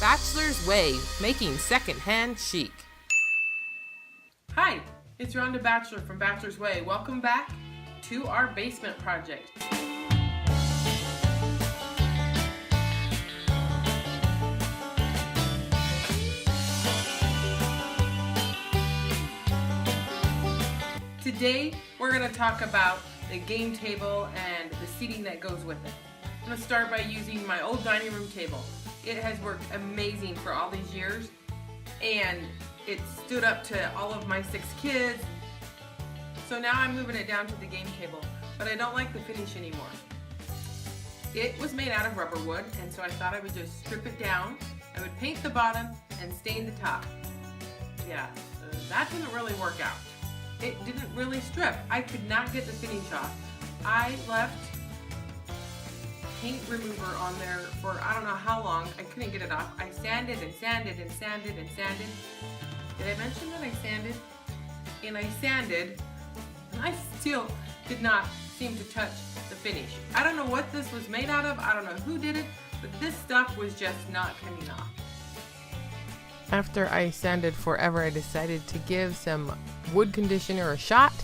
Bachelor's Way, making secondhand chic. Hi, it's Ronda Batchelor from Bachelor's Way. Welcome back to our basement project. Today, we're going to talk about the game table and the seating that goes with it. I'm going to start by using my old dining room table. It has worked amazing for all these years, and it stood up to all of my 6 kids. So now I'm moving it down to the game table, but I don't like the finish anymore. It was made out of rubber wood, and so I thought I would just strip it down. I would paint the bottom and stain the top. Yeah, that didn't really work out. It didn't really strip. I could not get the finish off. I left paint remover on there for I don't know how long. I couldn't get it off. I sanded and sanded and sanded and sanded. Did I mention that I sanded? And I sanded, and I still did not seem to touch the finish. I don't know what this was made out of. I don't know who did it, but this stuff was just not coming off. After I sanded forever, I decided to give some wood conditioner a shot,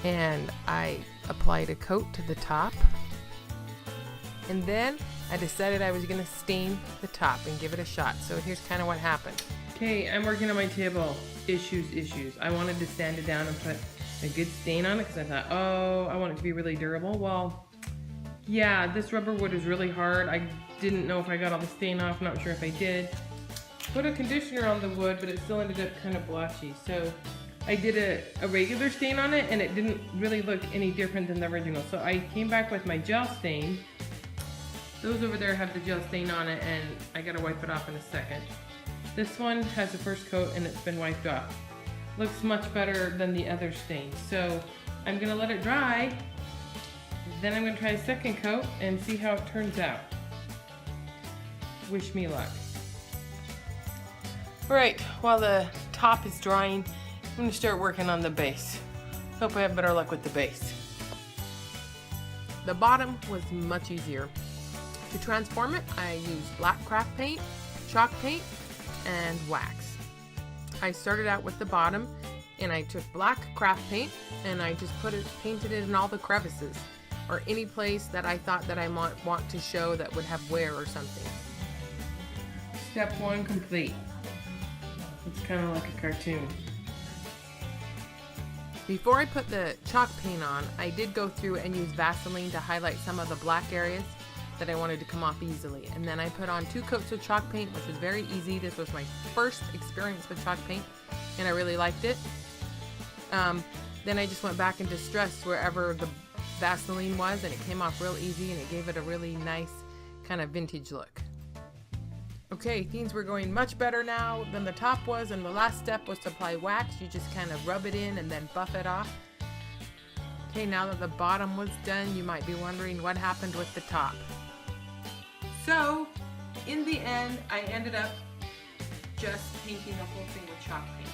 and I applied a coat to the top. And then I decided I was going to stain the top and give it a shot. So here's kind of what happened. Okay, I'm working on my table. Issues. I wanted to sand it down and put a good stain on it because I thought, oh, I want it to be really durable. Well, yeah, this rubber wood is really hard. I didn't know if I got all the stain off. Not sure if I did. Put a conditioner on the wood, but it still ended up kind of blotchy. So I did a regular stain on it, and it didn't really look any different than the original. So I came back with my gel stain. Those over there have the gel stain on it, and I gotta wipe it off in a second. This one has the first coat, and it's been wiped off. Looks much better than the other stain. So I'm gonna let it dry. Then I'm gonna try a second coat and see how it turns out. Wish me luck. Alright, while the top is drying, I'm gonna start working on the base. Hope I have better luck with the base. The bottom was much easier. To transform it, I used black craft paint, chalk paint, and wax. I started out with the bottom, and I took black craft paint and I just painted it in all the crevices or any place that I thought that I might want to show that would have wear or something. Step 1 complete. It's kind of like a cartoon. Before I put the chalk paint on, I did go through and use Vaseline to highlight some of the black areas that I wanted to come off easily. And then I put on 2 coats of chalk paint, which was very easy. This was my first experience with chalk paint, and I really liked it. Then I just went back and distressed wherever the Vaseline was, and it came off real easy, and it gave it a really nice kind of vintage look. Okay, things were going much better now than the top was, and the last step was to apply wax. You just kind of rub it in and then buff it off. Okay, now that the bottom was done, you might be wondering what happened with the top. So, in the end, I ended up just painting the whole thing with chalk paint.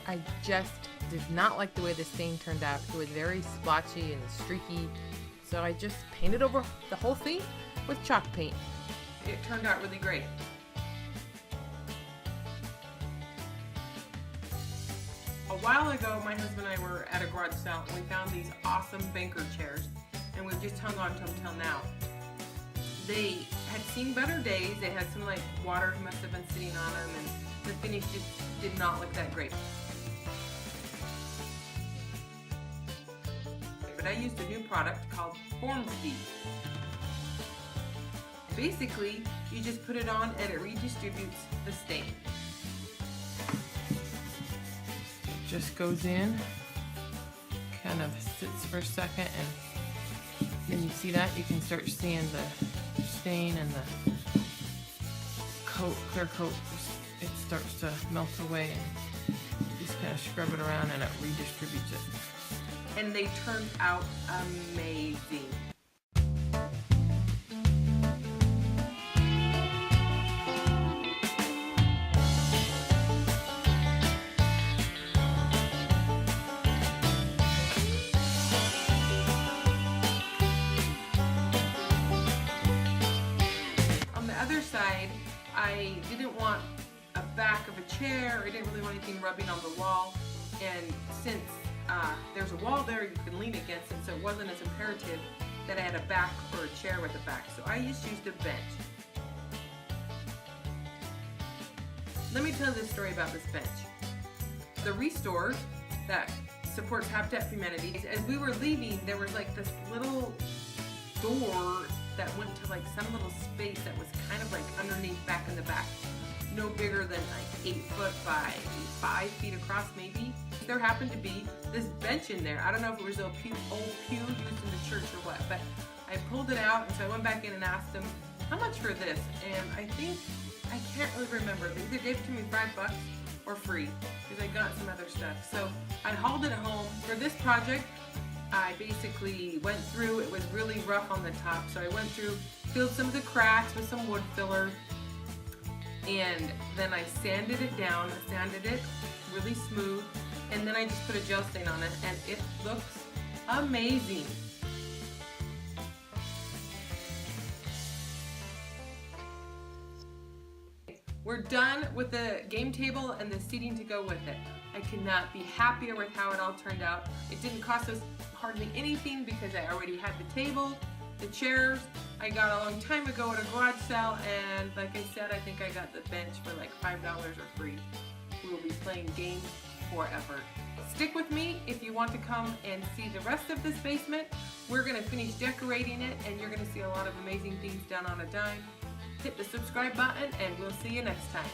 I just did not like the way the stain turned out. It was very splotchy and streaky, so I just painted over the whole thing with chalk paint. It turned out really great. A while ago, my husband and I were at a garage sale, and we found these awesome banker chairs, and we've just hung on to them till now. They had seen better days. They had some like water must have been sitting on them, and the finish just did not look that great. But I used a new product called Farmhouse. Basically, you just put it on and it redistributes the stain. Just goes in, kind of sits for a second, and then you see that, you can start seeing the stain and the coat, clear coat, it starts to melt away, and you just kind of scrub it around and it redistributes it. And they turned out amazing. other side, I didn't want a back of a chair. I didn't really want anything rubbing on the wall. And since there's a wall there you can lean against, and so it wasn't as imperative that I had a back or a chair with a back. So I just used a bench. Let me tell you this story about this bench. The Restore that supports Habitat for Humanity, as we were leaving, there was like this little door that went to like some little space that was kind of like underneath back in the back. No bigger than like 8 foot by 5 feet across maybe. There happened to be this bench in there. I don't know if it was an old pew used in the church or what, but I pulled it out, and so I went back in and asked them, how much for this? And I can't really remember. They either gave it to me $5 or free, because I got some other stuff. So I hauled it home. For this project, I basically went through, it was really rough on the top, so I went through, filled some of the cracks with some wood filler, and then I sanded it down, sanded it really smooth, and then I just put a gel stain on it, and it looks amazing. We're done with the game table and the seating to go with it. I could not be happier with how it all turned out. It didn't cost us hardly anything because I already had the table, the chairs. I got a long time ago at a garage sale, and like I said, I think I got the bench for like $5 or free. We will be playing games forever. Stick with me if you want to come and see the rest of this basement. We're going to finish decorating it, and you're going to see a lot of amazing things done on a dime. Hit the subscribe button, and we'll see you next time.